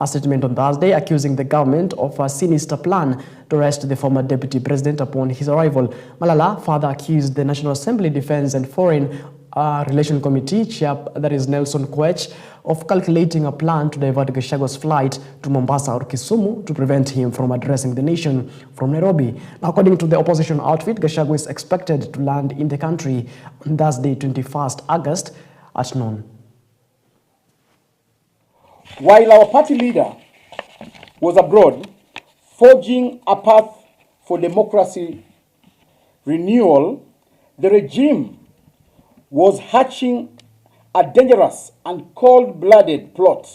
A statement on Thursday accusing the government of a sinister plan to arrest the former deputy president upon his arrival. Malala further accused the National Assembly Defense and Foreign Relation Committee chair, that is Nelson Koech, of calculating a plan to divert Gashagua's flight to Mombasa or Kisumu to prevent him from addressing the nation from Nairobi. Now, according to the opposition outfit, Gachagua is expected to land in the country on Thursday, 21st August at noon. While our party leader was abroad, forging a path for democracy renewal, the regime was hatching a dangerous and cold-blooded plot.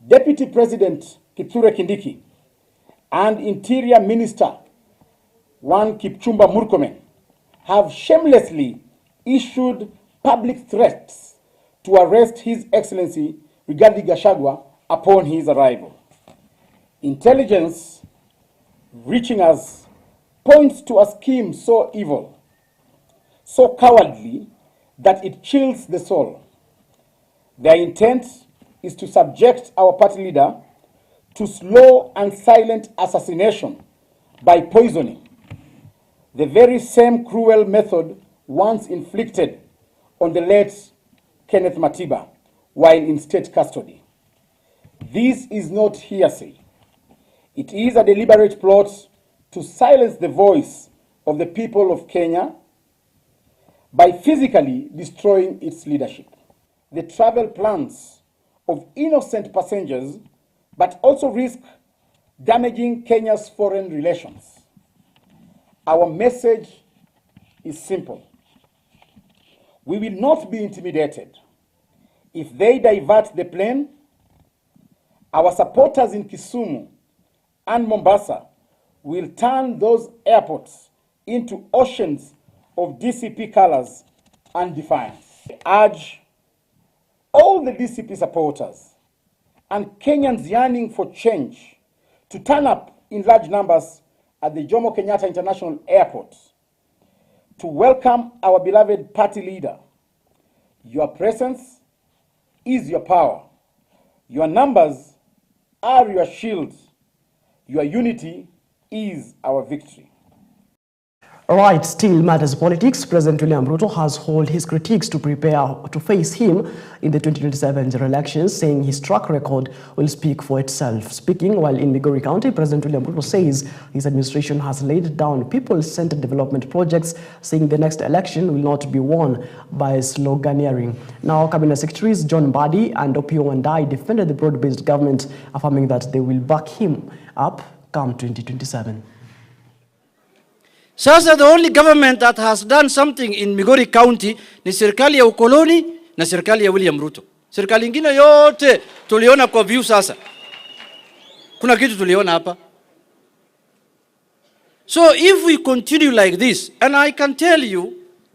Deputy President Kithure Kindiki and Interior Minister One Kipchumba Murkomen have shamelessly issued public threats to arrest His Excellency Rigathi Gachagua upon his arrival. Intelligence reaching us points to a scheme so evil, so cowardly, that it chills the soul. Their intent is to subject our party leader to slow and silent assassination by poisoning, the very same cruel method once inflicted on the late Kenneth Matiba while in state custody. This is not hearsay. It is a deliberate plot to silence the voice of the people of Kenya by physically destroying its leadership. The travel plans of innocent passengers, but also risk damaging Kenya's foreign relations. Our message is simple. We will not be intimidated. If they divert the plane, our supporters in Kisumu and Mombasa will turn those airports into oceans of DCP colors and defiance. I urge all the DCP supporters and Kenyans yearning for change to turn up in large numbers at the Jomo Kenyatta International Airport to welcome our beloved party leader. Your presence is your power. Your numbers are your shield. Your unity is our victory. All right, still matters politics. President William Ruto has hauled his critics to prepare to face him in the 2027 general elections, saying his track record will speak for itself. Speaking while in Migori County, President William Ruto says his administration has laid down people-centered development projects, saying the next election will not be won by sloganeering. Now, Cabinet Secretaries John Mbadi and Opiyo Wandayi defended the broad-based government, affirming that they will back him up come 2027. Sasa the only government that has done something in Migori County ni serikali ya ukoloni na serikali ya William Ruto. Serikali ingine yote tuliona kwa view sasa. Kuna kitu tuliona hapa. So if we continue like this, and I can tell you,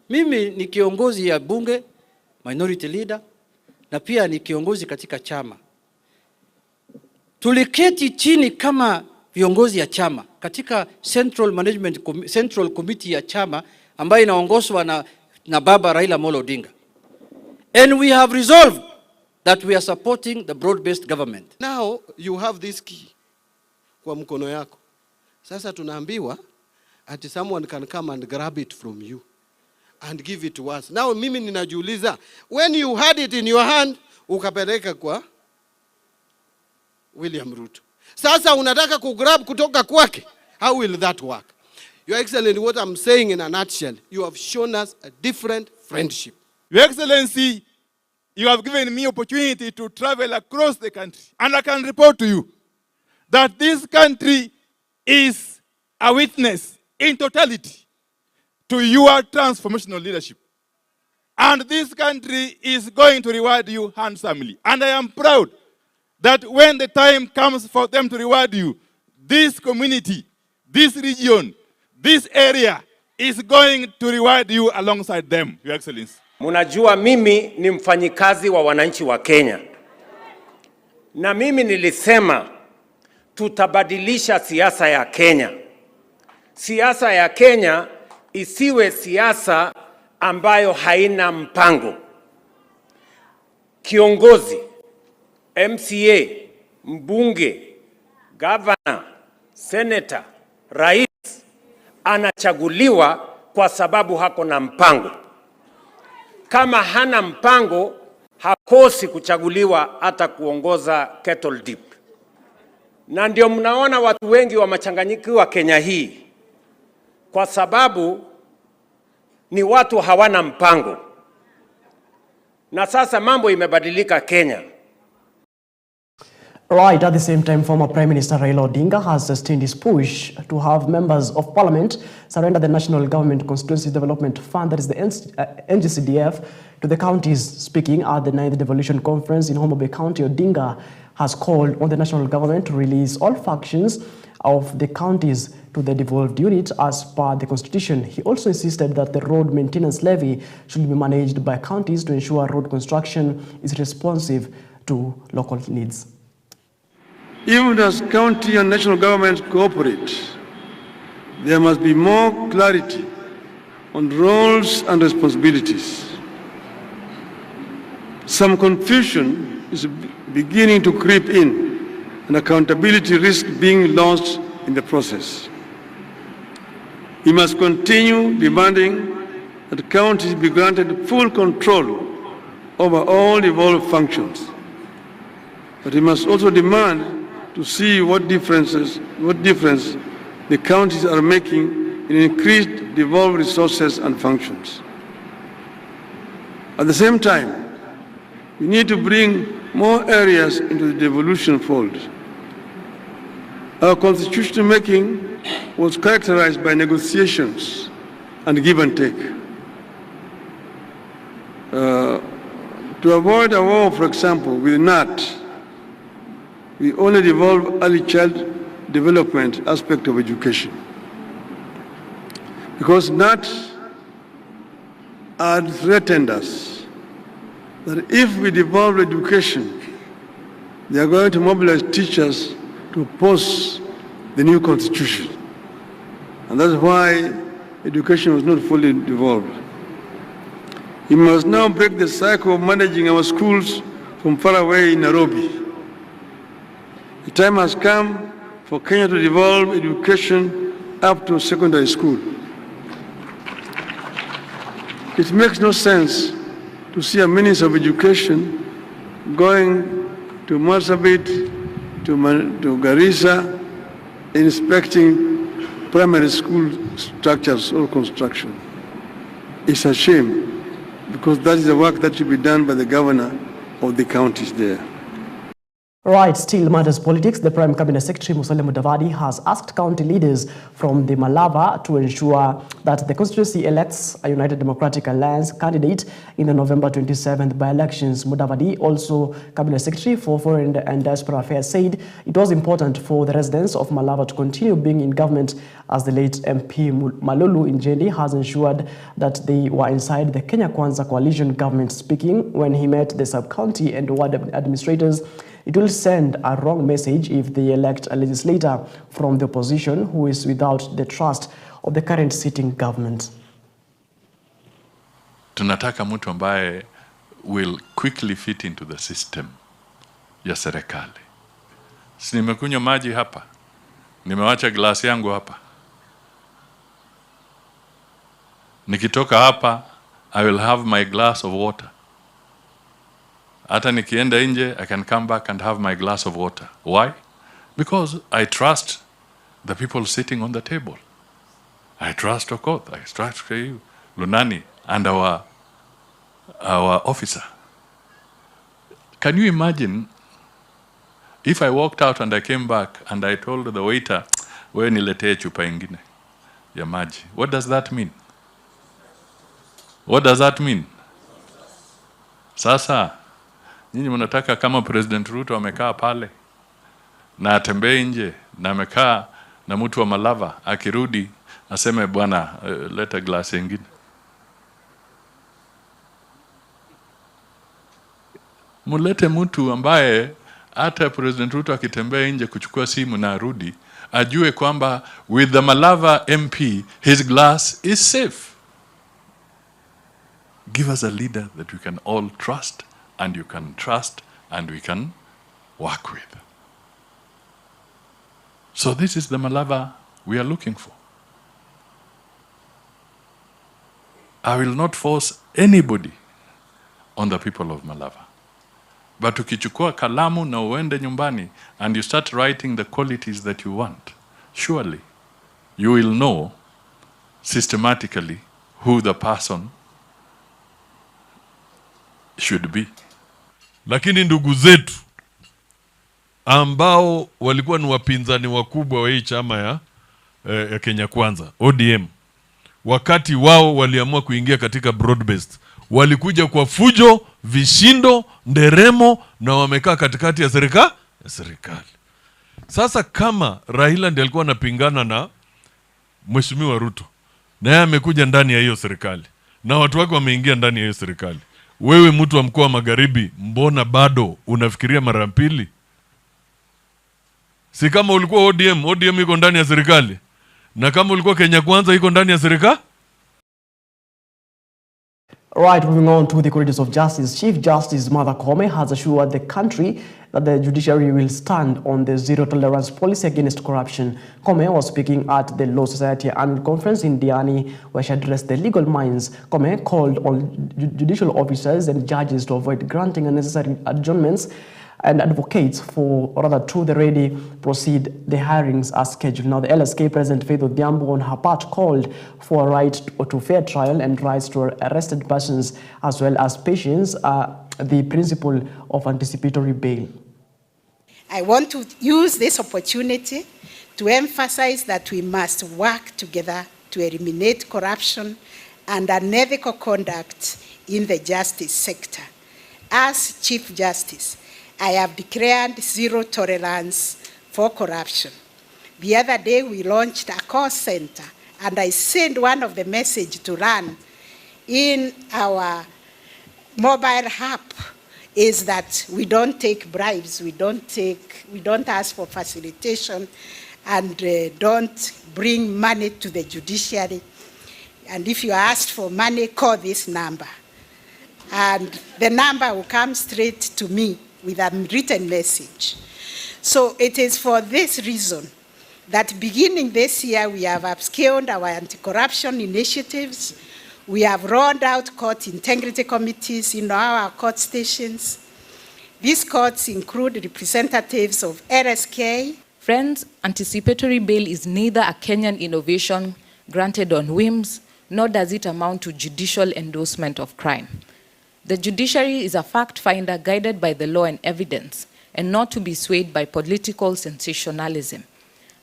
mimi ni kiongozi ya bunge, minority leader, na pia ni kiongozi katika chama. Tuliketi chini kama viongozi ya chama katika Central Committee ya chama ambayo inaongozwa na baba Raila Amolo Odinga. And we have resolved that we are supporting the broad-based government. Now you have this key kwa mkono yako. Sasa tunaambiwa ati someone can come and grab it from you and give it to us. Now mimi ninajiuliza, when you had it in your hand ukapeleka kwa William Ruto, sasa unataka kugrab kutoka kwake. How will that work? Your Excellency, what I'm saying in a nutshell, you have shown us a different friendship. Your Excellency, you have given me opportunity to travel across the country. And I can report to you that this country is a witness in totality to your transformational leadership. And this country is going to reward you handsomely. And I am proud that when the time comes for them to reward you, this community, this region, this area is going to reward you alongside them, Your Excellency. Munajua mimi ni mfanyikazi wa wananchi wa Kenya. Na mimi nilisema tutabadilisha siasa ya Kenya. Siasa ya Kenya isiwe siasa ambayo haina mpango. Kiongozi, MCA, mbunge, gavana, senator, rais anachaguliwa kwa sababu hako na mpango. Kama hana mpango, hakosi kuchaguliwa hata kuongoza kettle dip. Na ndio mnaona watu wengi wamechanganyikiwa Kenya hii kwa sababu ni watu hawana mpango. Na sasa mambo imebadilika Kenya. Right, at the same time, former Prime Minister Raila Odinga has sustained his push to have members of parliament surrender the National Government Constituency Development Fund, that is the NGCDF, to the counties. Speaking at the 9th Devolution Conference in Homa Bay County, Odinga has called on the national government to release all functions of the counties to the devolved unit as per the constitution. He also insisted that the road maintenance levy should be managed by counties to ensure road construction is responsive to local needs. Even as county and national governments cooperate, there must be more clarity on roles and responsibilities. Some confusion is beginning to creep in, and accountability risks being lost in the process. We must continue demanding that counties be granted full control over all devolved functions. But we must also demand to see what difference the counties are making in increased devolved resources and functions. At the same time, we need to bring more areas into the devolution fold. Our constitutional making was characterized by negotiations and give and take. To avoid a war, for example, with NAT, we only devolve early child development aspect of education. Because NAT had threatened us that if we devolve education, they are going to mobilize teachers to oppose the new constitution. And that's why education was not fully devolved. We must now break the cycle of managing our schools from far away in Nairobi. The time has come for Kenya to devolve education up to secondary school. It makes no sense to see a minister of education going to Marsabit, to Garissa, inspecting primary school structures or construction. It's a shame, because that is the work that should be done by the governor of the counties there. Right, still matters politics. The Prime Cabinet Secretary Musalia Mudavadi has asked county leaders from the Malava to ensure that the constituency elects a United Democratic Alliance candidate in the November 27th by-elections. Mudavadi, also Cabinet Secretary for Foreign and Diaspora Affairs, said it was important for the residents of Malava to continue being in government as the late MP Malulu Injendi has ensured that they were inside the Kenya Kwanza coalition government. Speaking when he met the sub-county and ward administrators, it will send a wrong message if they elect a legislator from the opposition who is without the trust of the current sitting government. Tunataka mtu ambaye will quickly fit into the system ya serikali. Si nimekunywa maji hapa, nimewacha glasi yangu hapa. Nikitoka hapa, I will have my glass of water. Hata nikienda nje, I can come back and have my glass of water. Why? Because I trust the people sitting on the table. I trust Okoth, I trust you, Lunani, and our officer. Can you imagine if I walked out and I came back and I told the waiter, wewe niletee chupa ingine ya maji? What does that mean? What does that mean? Sasa, nyinyi mnataka kama President Ruto amekaa pale na atembee nje na amekaa na mtu wa Malava akirudi aseme bwana leta glasi nyingine. Mulete mtu ambaye hata President Ruto akitembea nje kuchukua simu na arudi ajue kwamba with the Malava MP his glass is safe. Give us a leader that we can all trust and you can trust and we can work with. So this is the Malava we are looking for. I will not force anybody on the people of Malava. But ukichukua kalamu na uende nyumbani and you start writing the qualities that you want, surely you will know systematically who the person should be. Lakini ndugu zetu ambao walikuwa ni wapinzani wakubwa wa hii chama ya Kenya Kwanza, ODM, wakati wao waliamua kuingia katika broad-based, walikuja kwa fujo, vishindo, nderemo na wamekaa katikati ya serikali. Sasa kama Raila ndiye alikuwa anapingana na Mheshimiwa Ruto, na yeye amekuja ndani ya hiyo serikali, na watu wake wameingia ndani ya hiyo serikali, wewe mtu wa mkoa wa Magharibi, mbona bado unafikiria mara mbili? Si kama ulikuwa ODM iko ndani ya serikali, na kama ulikuwa Kenya Kwanza iko ndani ya serikali? Right, moving on to the corridors of justice. Chief Justice Martha Koome has assured the country that the judiciary will stand on the zero-tolerance policy against corruption. Koome was speaking at the Law Society annual conference in Diani, where she addressed the legal minds. Koome called on judicial officers and judges to avoid granting unnecessary adjournments and advocates to the ready proceed the hirings as scheduled. Now, the LSK President Faith Odhiambo on her part called for a right to fair trial and rights to arrested persons as well as patients, the principle of anticipatory bail. I want to use this opportunity to emphasize that we must work together to eliminate corruption and unethical conduct in the justice sector. As Chief Justice, I have declared zero tolerance for corruption. The other day we launched a call center, and I sent one of the message to run in our mobile app is that we don't take bribes, we don't ask for facilitation, and don't bring money to the judiciary. And if you ask for money, call this number. And the number will come straight to me with a written message. So it is for this reason that beginning this year we have upscaled our anti-corruption initiatives. We have rolled out court integrity committees in our court stations. These courts include representatives of LSK. Friends, anticipatory bail is neither a Kenyan innovation granted on whims, nor does it amount to judicial endorsement of crime. The judiciary is a fact finder guided by the law and evidence, and not to be swayed by political sensationalism.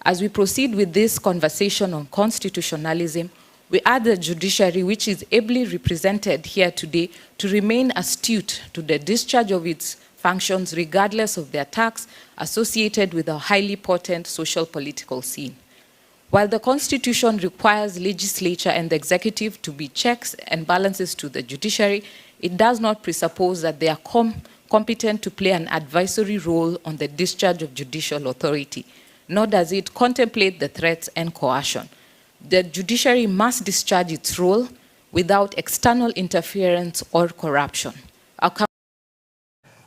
As we proceed with this conversation on constitutionalism, we urge the judiciary, which is ably represented here today, to remain astute to the discharge of its functions regardless of the attacks associated with a highly potent social political scene. While the Constitution requires legislature and the executive to be checks and balances to the judiciary, it does not presuppose that they are competent to play an advisory role on the discharge of judicial authority, nor does it contemplate the threats and coercion. The judiciary must discharge its role without external interference or corruption.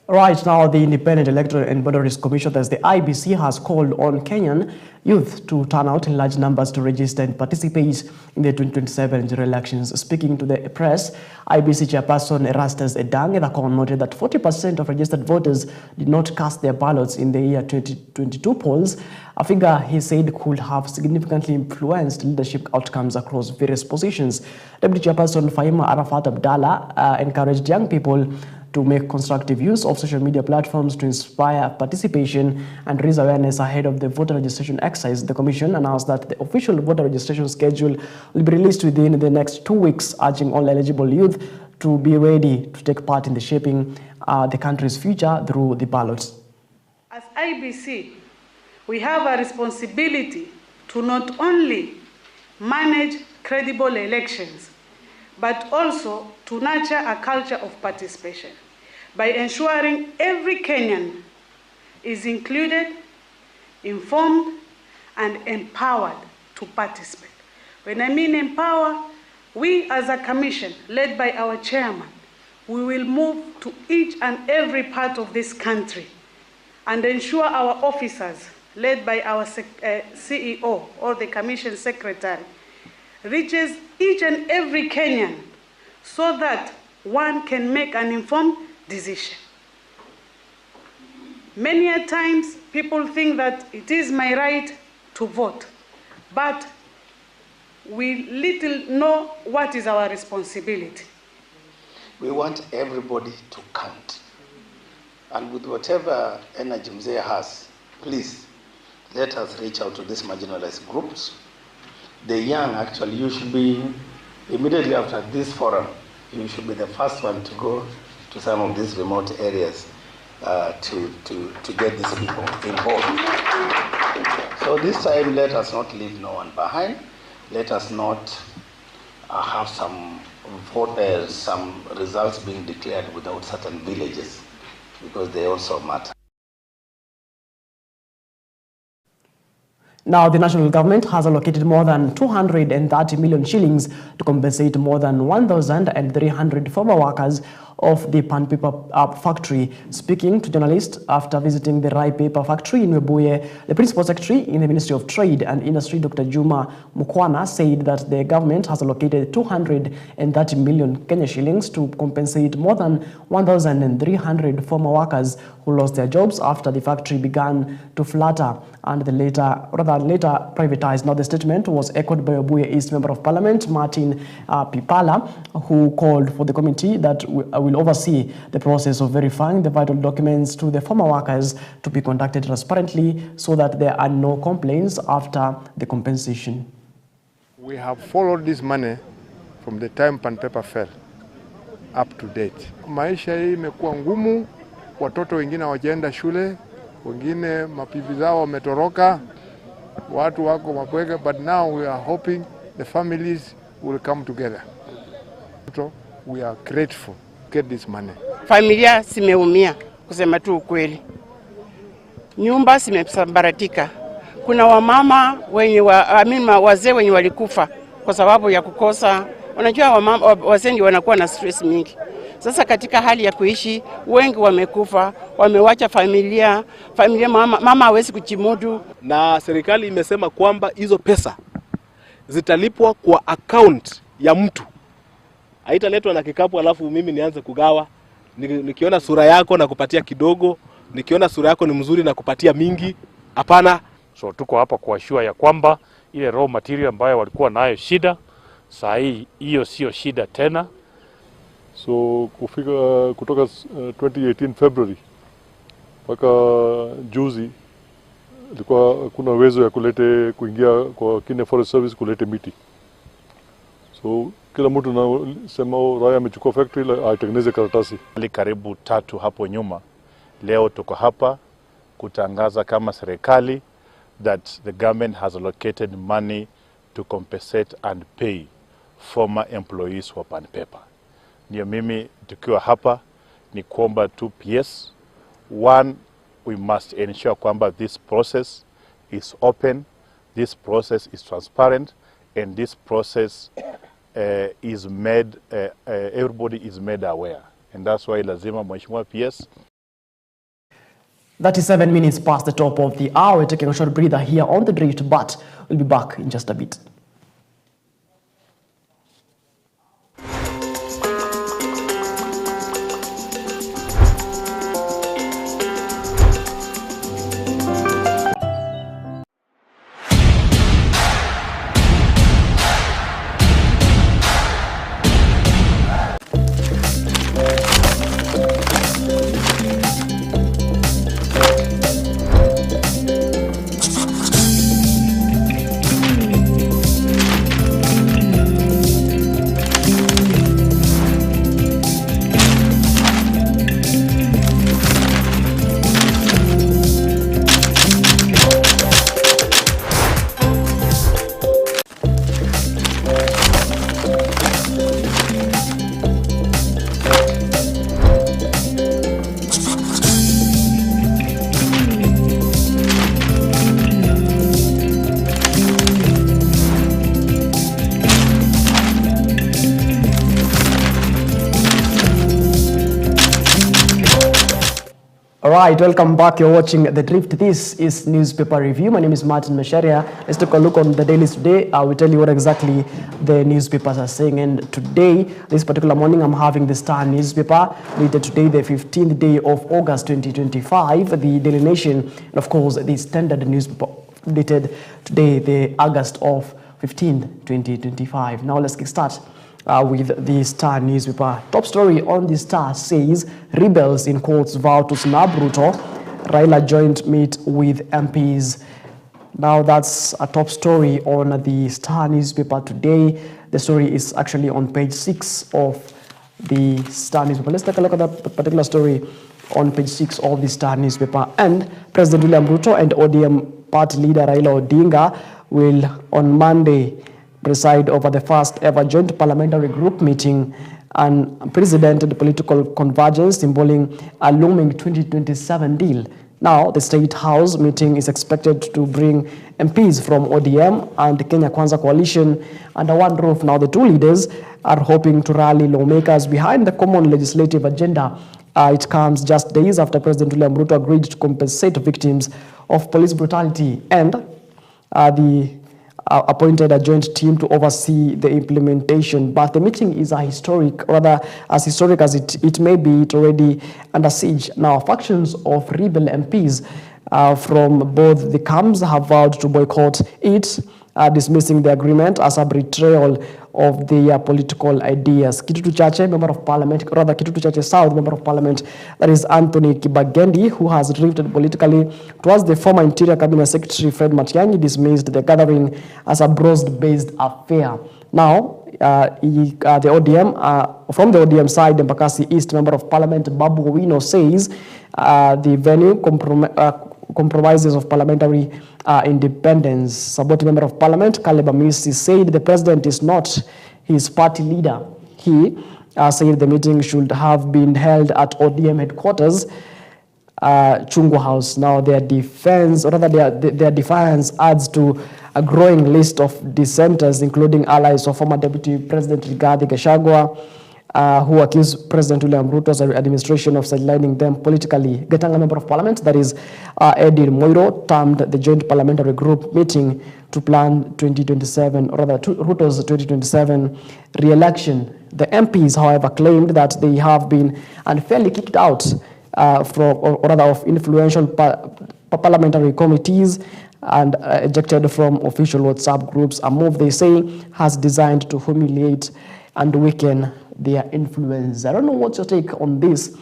Right now, the Independent Electoral and Boundaries Commission, that's the IBC, has called on Kenyan youth to turn out in large numbers to register and participate in the 2027 general elections. Speaking to the press, IBC chairperson Erastus Edang noted that 40% of registered voters did not cast their ballots in the year 2022 polls, a figure he said could have significantly influenced leadership outcomes across various positions. Deputy Chairperson Fahima Arafat Abdallah encouraged young people to make constructive use of social media platforms to inspire participation and raise awareness ahead of the voter registration exercise. The Commission announced that the official voter registration schedule will be released within the next 2 weeks, urging all eligible youth to be ready to take part in the shaping the country's future through the ballots. As IBC, we have a responsibility to not only manage credible elections, but also to nurture a culture of participation by ensuring every Kenyan is included, informed, and empowered to participate. When I mean empower, we as a commission, led by our chairman, we will move to each and every part of this country and ensure our officers led by our CEO or the Commission Secretary, reaches each and every Kenyan so that one can make an informed decision. Many a times people think that it is my right to vote, but we little know what is our responsibility. We want everybody to count. And with whatever energy Mzee has, please, let us reach out to these marginalized groups. The young, actually, you should be, immediately after this forum, you should be the first one to go to some of these remote areas to get these people involved. So this time, let us not leave no one behind. Let us not have some results being declared without certain villages, because they also matter. Now, the national government has allocated more than 230 million shillings to compensate more than 1,300 former workers of the Pan Paper factory. Speaking to journalists after visiting the Rye Paper factory in Webuye, the Principal Secretary in the Ministry of Trade and Industry, Dr. Juma Mukwana, said that the government has allocated 230 million Kenya shillings to compensate more than 1,300 former workers who lost their jobs after the factory began to flutter and later privatized. Now, the statement was echoed by Webuye East Member of Parliament Martin Pipala, who called for the committee that will oversee the process of verifying the vital documents to the former workers to be conducted transparently so that there are no complaints after the compensation. We have followed this money from the time Pan Paper fell up to date. Maisha hii imekuwa ngumu, watoto wengine hawajaenda shule, wengine mapipi zao wametoroka, watu wako mapweke, but now we are hoping the families will come together. So we are grateful to get this money. Familia simeumia, kusema tu ukweli. Nyumba zimesambaratika. Kuna wamama wenye wazee wenye walikufa kwa sababu ya kukosa. Unajua wazee ndio wanakuwa na stress mingi. Sasa katika hali ya kuishi, wengi wamekufa, wamewacha familia mama hawezi kujimudu. Na serikali imesema kwamba hizo pesa zitalipwa kwa account ya mtu. Haitaletwa na kikapu alafu mimi nianze kugawa. Nikiona sura yako na kupatia kidogo, nikiona sura yako ni mzuri na kupatia mingi. Hapana. So tuko hapa kuashua ya kwamba ile raw material ambayo walikuwa nayo shida, saa hii hiyo sio shida tena. So kutoka 2018 February mpaka juzi ilikuwa kuna uwezo ya kuingia kwa Kenya Forest Service kulete miti. So kila mtu anasema Raya amechukua factory aitengeneze karatasi. Karibu 3 hapo nyuma, leo tuko hapa kutangaza kama serikali that the government has allocated money to compensate and pay former employees wa Pan Paper. Ndio mimi tukiwa hapa ni kuomba 2 PS. One, we must ensure kwamba this process is open, this process is transparent, and this process is made, everybody is made aware. And that's why lazima Mheshimiwa PS. 37 minutes past the top of the hour. We're taking a short breather here on The Drift, but we'll be back in just a bit. All right, welcome back. You're watching The Drift. This is Newspaper Review. My name is Martin Masharia. Let's take a look on the dailies today. I will tell you what exactly the newspapers are saying. And today, this particular morning, I'm having the Star newspaper, dated today, the 15th day of August 2025, the Daily Nation, and of course, the Standard newspaper, dated today, the August of 15th, 2025. Now, let's kickstart with the Star newspaper. Top story on the Star says rebels in courts vow to snap Ruto. Raila joint meet with MPs. Now that's a top story on the Star newspaper today. The story is actually on page 6 of the Star newspaper. Let's take a look at that particular story on page 6 of the Star newspaper. And President William Ruto and ODM party leader Raila Odinga will on Monday preside over the first ever joint parliamentary group meeting and unprecedented political convergence involving a looming 2027 deal. Now, the State House meeting is expected to bring MPs from ODM and the Kenya Kwanza coalition under one roof. Now, the two leaders are hoping to rally lawmakers behind the common legislative agenda. It comes just days after President William Ruto agreed to compensate victims of police brutality, and the appointed a joint team to oversee the implementation. But the meeting is as historic as it may be, it already under siege. Now, factions of rebel MPs from both the camps have vowed to boycott it, dismissing the agreement as a betrayal of their political ideas. Kitutu Chache, Member of Parliament, rather Kitutu Chache South, Member of Parliament, that is Anthony Kibagendi, who has drifted politically towards the former Interior Cabinet Secretary Fred Matiang'i, dismissed the gathering as a broad-based affair. Now, the ODM, from the ODM side, the Embakasi East Member of Parliament Babu Owino says the venue compromises of parliamentary independence. Saboti Member of Parliament Caleb Amisi said the president is not his party leader. He said the meeting should have been held at ODM headquarters, Chungu House. Now, their defiance adds to a growing list of dissenters, including allies of former Deputy President Rigathi Gachagua, who accused President William Ruto's administration of sidelining them politically. Gatanga Member of Parliament, that is Eddie Moiro, termed the joint parliamentary group meeting to plan 2027, or rather Ruto's 2027 re-election. The MPs, however, claimed that they have been unfairly kicked out of influential parliamentary committees and ejected from official WhatsApp groups, a move they say has designed to humiliate and weaken their influence. I don't know what's your take on this.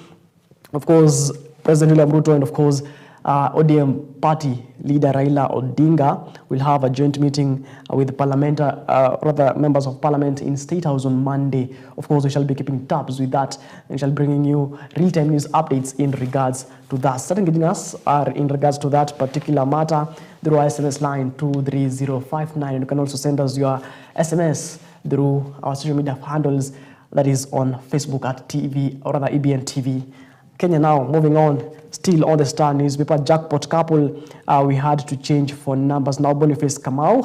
Of course, President William Ruto and of course ODM party leader Raila Odinga will have a joint meeting with members of parliament in State House on Monday. Of course, we shall be keeping tabs with that and shall bringing you real-time news updates in regards to that. Starting getting us are in regards to that particular matter through our SMS line 23059, and you can also send us your SMS through our social media handles, that is on Facebook at TV, or rather EBN TV. Kenya now, moving on, still on the Star newspaper, jackpot couple, we had to change for numbers. Now, Boniface Kamau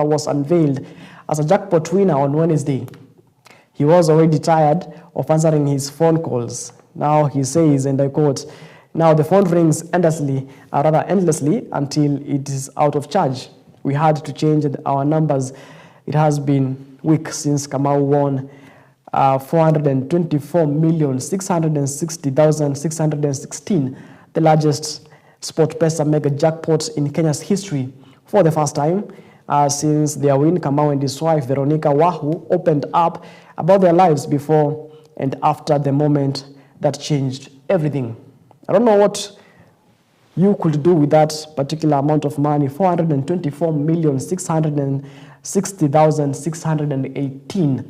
was unveiled as a jackpot winner on Wednesday. He was already tired of answering his phone calls. Now he says, and I quote, "Now the phone rings endlessly until it is out of charge. We had to change our numbers. It has been weeks since Kamau won 424,660,616, the largest SportPesa mega jackpot in Kenya's history. For the first time since their win, Kamau and his wife Veronica Wahu opened up about their lives before and after the moment that changed everything." I don't know what you could do with that particular amount of money, 424,660,618.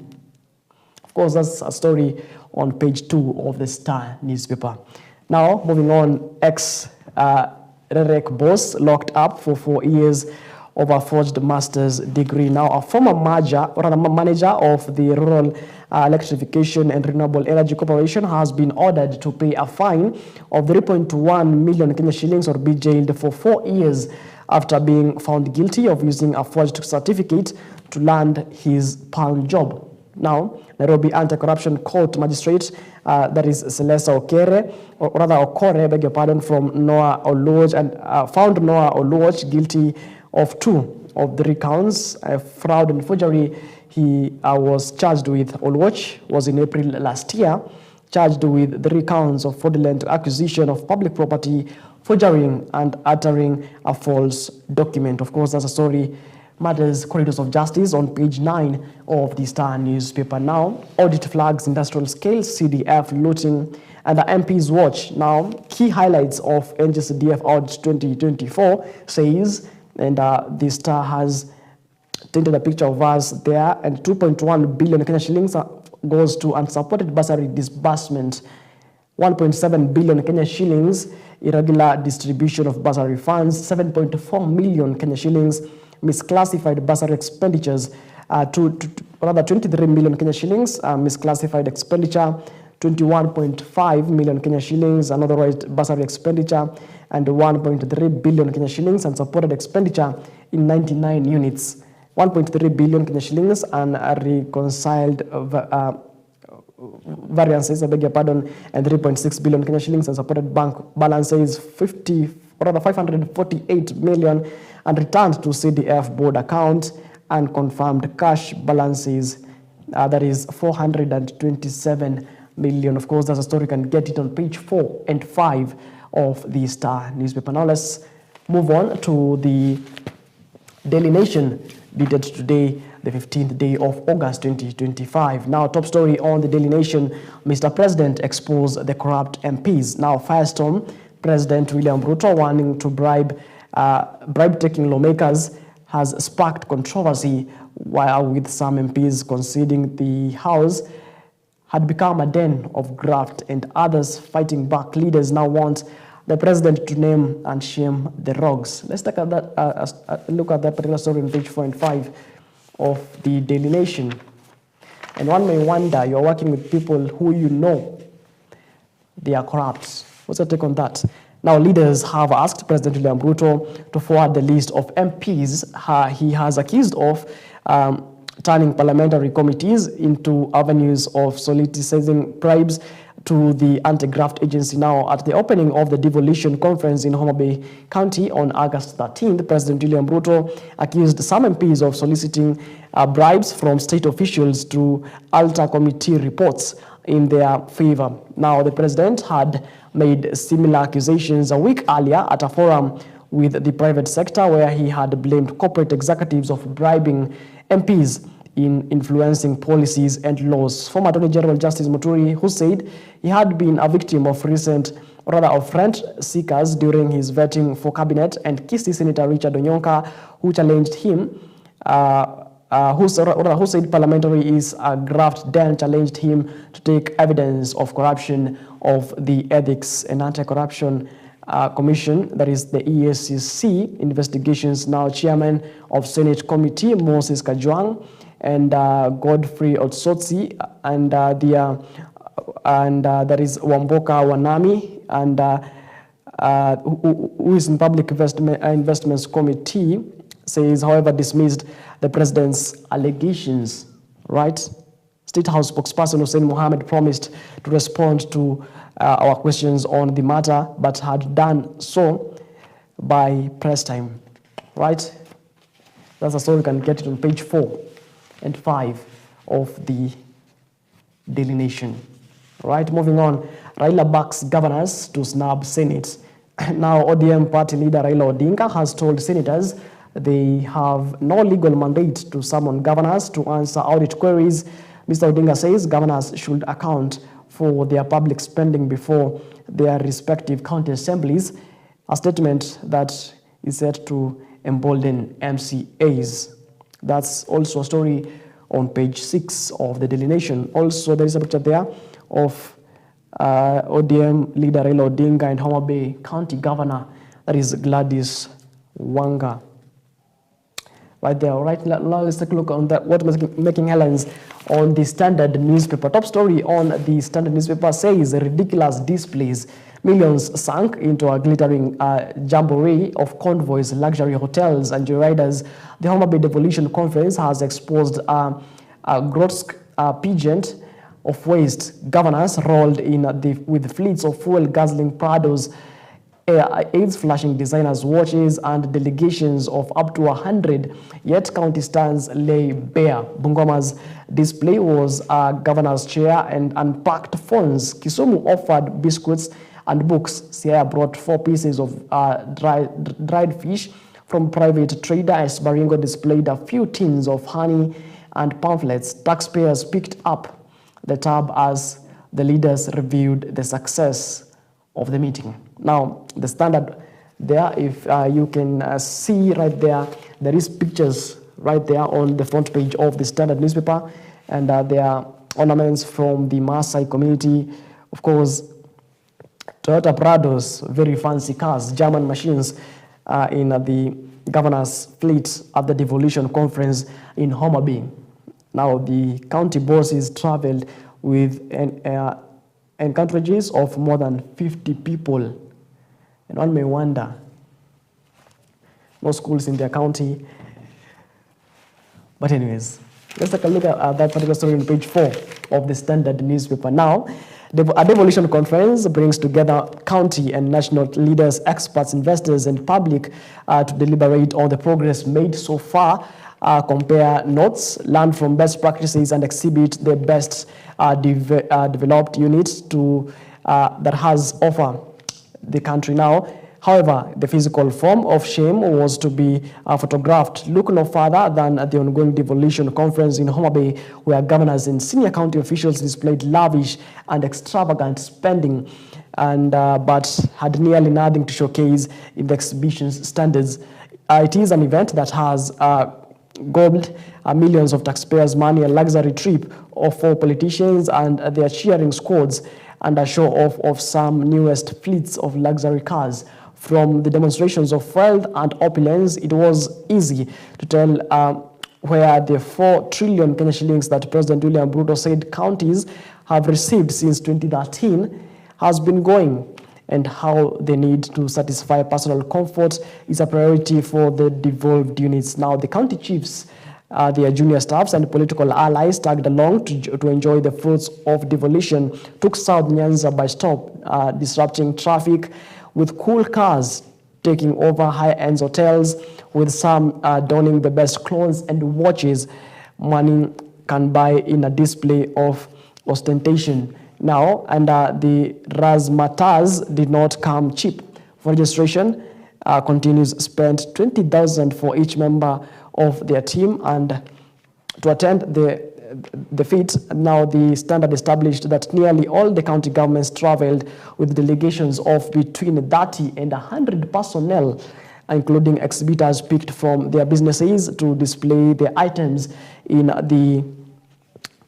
Of course, that's a story on page 2 of the Star newspaper. Now, moving on, ex-Rerek boss locked up for 4 years over forged master's degree. Now, a former manager of the Rural Electrification and Renewable Energy Corporation has been ordered to pay a fine of 3.1 million Kenya shillings or be jailed for 4 years after being found guilty of using a forged certificate to land his palm job. Now, Nairobi Anti-Corruption Court magistrate, that is Celesta Okere, or rather Okore, beg your pardon, from Noah Oluoch, and found Noah Oluoch guilty of 2 of 3 counts, fraud and forgery. He was charged with. Oluoch was in April last year, charged with 3 counts of fraudulent acquisition of public property, forging and uttering a false document. Of course, that's a story matters corridors of justice on page 9 of the Star newspaper. Now, audit flags industrial scale CDF looting and the MP's watch. Now, key highlights of NGCDF audit 2024 says, and the Star has tinted a picture of us there, and 2.1 billion Kenya shillings goes to unsupported bursary disbursement. 1.7 billion Kenya shillings irregular distribution of bursary funds. 7.4 million Kenya shillings misclassified bursary expenditures, rather 23 million Kenya shillings misclassified expenditure, 21.5 million Kenya shillings unauthorized bursary expenditure, and 1.3 billion Kenya shillings unsupported expenditure in 99 units. 1.3 billion Kenya shillings and reconciled variances, I beg your pardon, and 3.6 billion Kenya shillings unsupported bank balances, 548 million and returned to CDF board account, and confirmed cash balances, that is 427 million. Of course, that's a story. You can get it on page 4 and 5 of the Star newspaper. Now let's move on to the Daily Nation, dated today, the 15th day of August 2025. Now, top story on the Daily Nation: Mr. President exposed the corrupt MPs. Now, firestorm: President William Ruto warning to bribe-taking lawmakers has sparked controversy, while with some MPs conceding the House had become a den of graft and others fighting back. Leaders now want the president to name and shame the rogues. Let's take at that, look at that particular story on page 4 and 5 of the Daily Nation. And one may wonder, you're working with people who you know they are corrupt. What's your take on that? Now, leaders have asked President William Ruto to forward the list of MPs he has accused of turning parliamentary committees into avenues of soliciting bribes to the anti-graft agency. Now, at the opening of the devolution conference in Homa Bay County on August 13th, President William Ruto accused some MPs of soliciting bribes from state officials to alter committee reports in their favor. Now, the president had made similar accusations a week earlier at a forum with the private sector, where he had blamed corporate executives of bribing MPs in influencing policies and laws. Former Attorney General Justice Muturi, who said he had been a victim of rent seekers during his vetting for cabinet, and Kisii Senator Richard Onyonka, who challenged him, who said parliamentary is a graft den, challenged him to take evidence of corruption of the Ethics and Anti-Corruption Commission, that is the EACC investigations. Now, Chairman of Senate Committee Moses Kajwang and Godfrey Otsotsi, and that is Wamboka Wanami, and who is in Public Investments Committee, says, however, dismissed the president's allegations. Right? State House spokesperson Hussein Mohammed promised to respond to our questions on the matter, but had done so by press time. Right? That's a story. You can get it on page 4 and 5 of the Daily Nation. Right, moving on. Raila backs governors to snub Senate. Now, ODM party leader Raila Odinga has told senators they have no legal mandate to summon governors to answer audit queries. Mr. Odinga says governors should account for their public spending before their respective county assemblies, a statement that is set to embolden MCAs. That's also a story on page 6 of the Daily Nation. Also, there is a picture there of ODM leader Raila Odinga and Homa Bay County Governor, that is Gladys Wanga. Right there. All right, now let's take a look on that. What was making headlines on the Standard newspaper. Top story on the Standard newspaper says ridiculous displays. Millions sunk into a glittering jamboree of convoys, luxury hotels, and joyriders. The Homa Bay Devolution Conference has exposed a grotesque pageant of waste, governors rolled in with fleets of fuel guzzling Prados, AIDS flashing designers' watches, and delegations of up to 100, yet county stands lay bare. Bungoma's display was a governor's chair and unpacked phones. Kisumu offered biscuits and books. Siaya brought 4 pieces of dried fish from private trader, as Baringo displayed a few tins of honey and pamphlets. Taxpayers picked up the tab as the leaders reviewed the success of the meeting. Now, the Standard there, if you can see right there, there is pictures right there on the front page of the Standard newspaper, and there are ornaments from the Maasai community. Of course, Toyota Prados, very fancy cars, German machines in the governor's fleet at the devolution conference in Homa Bay. Now, the county bosses traveled with encourages of more than 50 people. And one may wonder, no schools in their county. But anyways, let's take a look at that particular story on page 4 of the Standard newspaper. Now, a devolution conference brings together county and national leaders, experts, investors, and public to deliberate on the progress made so far, compare notes, learn from best practices, and exhibit the best developed units that has offer the country now. However, the physical form of shame was to be photographed. Look no further than the ongoing devolution conference in Homa Bay, where governors and senior county officials displayed lavish and extravagant spending, and but had nearly nothing to showcase in the exhibition's standards. It is an event that has gobbled millions of taxpayers' money, a luxury trip for politicians and their cheering squads, and a show-off of some newest fleets of luxury cars. From the demonstrations of wealth and opulence, it was easy to tell where the 4 trillion Kenya shillings that President William Ruto said counties have received since 2013 has been going, and how the need to satisfy personal comfort is a priority for the devolved units. Now, the county chiefs, their junior staffs, and political allies tagged along to enjoy the fruits of devolution, took South Nyanza by storm, disrupting traffic with cool cars taking over high-end hotels, with some donning the best clothes and watches money can buy in a display of ostentation. Now, and the razzmatazz did not come cheap. For registration, continues spent 20,000 for each member of their team, and to attend the feat. Now, the Standard established that nearly all the county governments traveled with delegations of between 30 and 100 personnel, including exhibitors picked from their businesses to display their items in the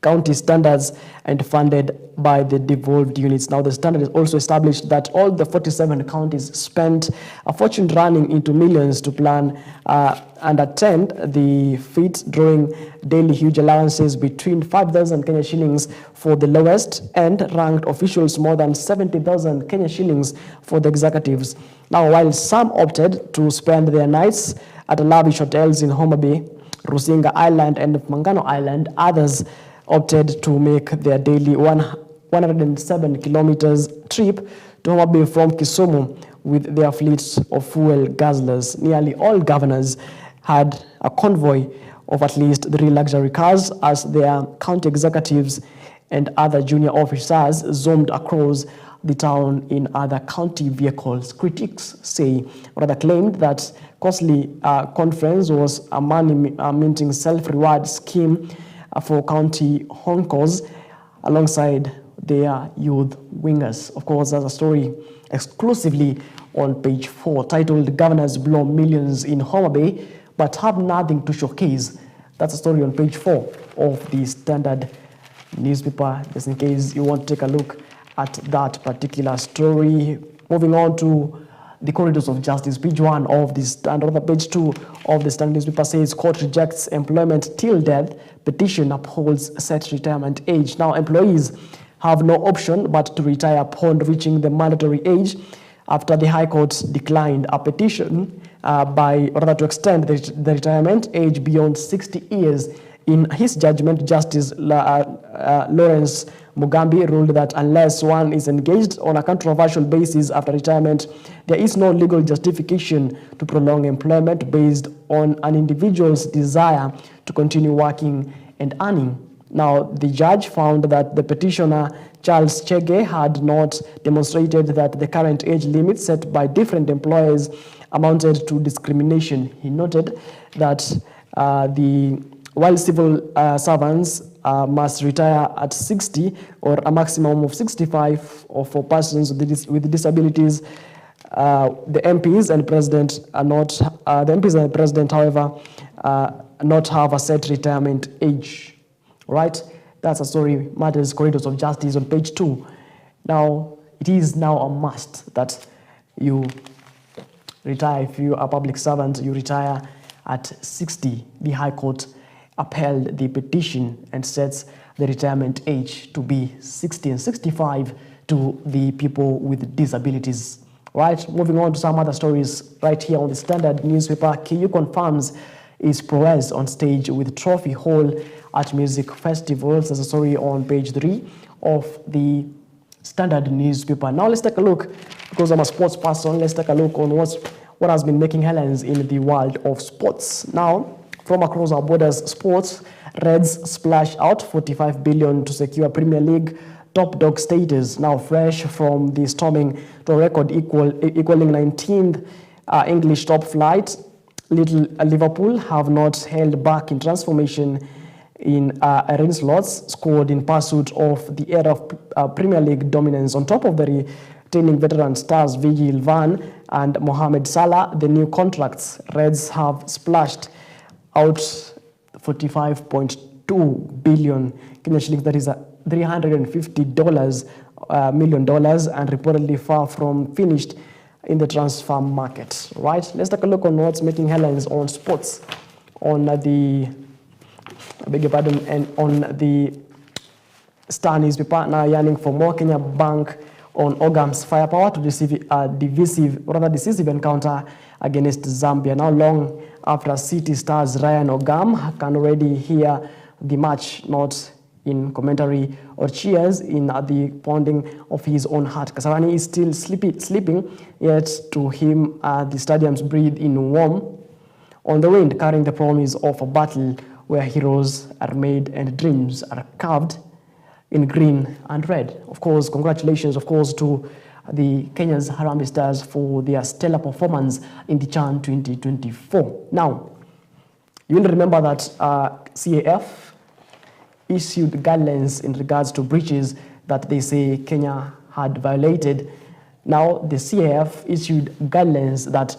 county standards and funded by the devolved units. Now, the Standard is also established that all the 47 counties spent a fortune running into millions to plan and attend the feat, drawing daily huge allowances between 5,000 Kenya shillings for the lowest and ranked officials more than 70,000 Kenya shillings for the executives. Now, while some opted to spend their nights at lavish hotels in Homa Bay, Rusinga Island, and Mangano Island, others opted to make their daily 107 kilometers trip to Homa Bay from Kisumu with their fleets of fuel guzzlers. Nearly all governors had a convoy of at least 3 luxury cars as their county executives and other junior officers zoomed across the town in other county vehicles. Critics claimed that costly conference was a money-minting self-reward scheme for county honkers alongside their youth wingers. Of course, there's a story exclusively on page 4 titled "Governors Blow Millions in Homa Bay but Have Nothing to Showcase." That's a story on page 4 of the Standard newspaper, just in case you want to take a look at that particular story. Moving on to the corridors of justice, page 1 of the Standard. Page 2 of the Standard newspaper says court rejects employment till death, petition upholds set retirement age. Now, employees have no option but to retire upon reaching the mandatory age after the High Court declined a petition to extend the retirement age beyond 60 years In his judgment, Justice Lawrence Mugambi ruled that unless one is engaged on a controversial basis after retirement, there is no legal justification to prolong employment based on an individual's desire to continue working and earning. Now, the judge found that the petitioner, Charles Chege, had not demonstrated that the current age limit set by different employers amounted to discrimination. He noted that while civil servants must retire at 60 or a maximum of 65, or for persons with disabilities, the MPs and president are not. The MPs and the president, however, not have a set retirement age. Right? That's a story, Matters Corridors of Justice on page 2. Now, it is now a must that you retire. If you are a public servant, you retire at 60. The High Court upheld the petition and sets the retirement age to be 60 and 65 to the people with disabilities. Right, moving on to some other stories right here on the Standard newspaper. KU confirms his prowess on stage with Trophy Hall at music festivals. There's a story on page 3 of the Standard newspaper. Now let's take a look, because I'm a sports person, let's take a look on what has been making headlines in the world of sports. Now, from across our borders, sports, Reds splash out 45 billion to secure Premier League top dog status, now fresh from the storming to a record equaling 19th English top flight. Liverpool have not held back in transformation in arena slots scored in pursuit of the era of Premier League dominance. On top of the retaining veteran stars Virgil van and Mohamed Salah, the new contracts, Reds have splashed out 45.2 billion Kenya shillings, that is $350 million, and reportedly far from finished in the transfer market. Right, let's take a look on what's making headlines on sports on the and on the Star newspaper. Now yearning for more, Kenya Bank on Ogam's firepower to decisive encounter against Zambia. Now long after City stars Ryan Ogam can already hear the match notes in commentary or cheers in the pounding of his own heart. Kasarani is still sleeping, yet to him the stadiums breathe in warm on the wind, carrying the promise of a battle where heroes are made and dreams are carved in green and red. Of course, congratulations, of course, to the Kenya's Harambee Stars for their stellar performance in the CHAN 2024. Now, you will remember that CAF issued guidelines in regards to breaches that they say Kenya had violated. Now, the CAF issued guidelines that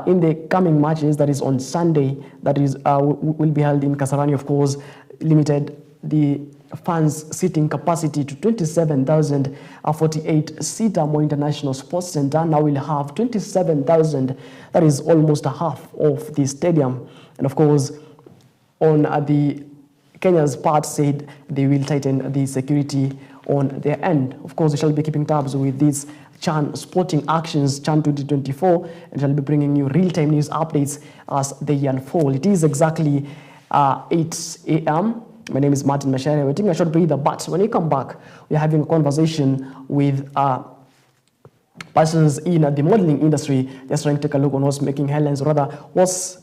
in the coming matches, that is on Sunday, that is will be held in Kasarani, of course, limited the fans' seating capacity to 27,048 seater Moi International Sports Center. Now we'll have 27,000. That is almost a half of the stadium. And of course, on the Kenya's part, said they will tighten the security on their end. Of course, we shall be keeping tabs with these CHAN sporting actions, CHAN 2024, and shall be bringing you real-time news updates as they unfold. It is exactly 8 a.m. My name is Martin Mashere. We're taking a short breather, but when we come back, we're having a conversation with persons in the modeling industry, just trying to take a look on what's making headlines, or rather, what's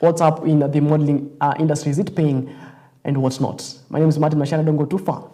what's up in the modeling industry. Is it paying and what's not? My name is Martin Mashere. Don't go too far.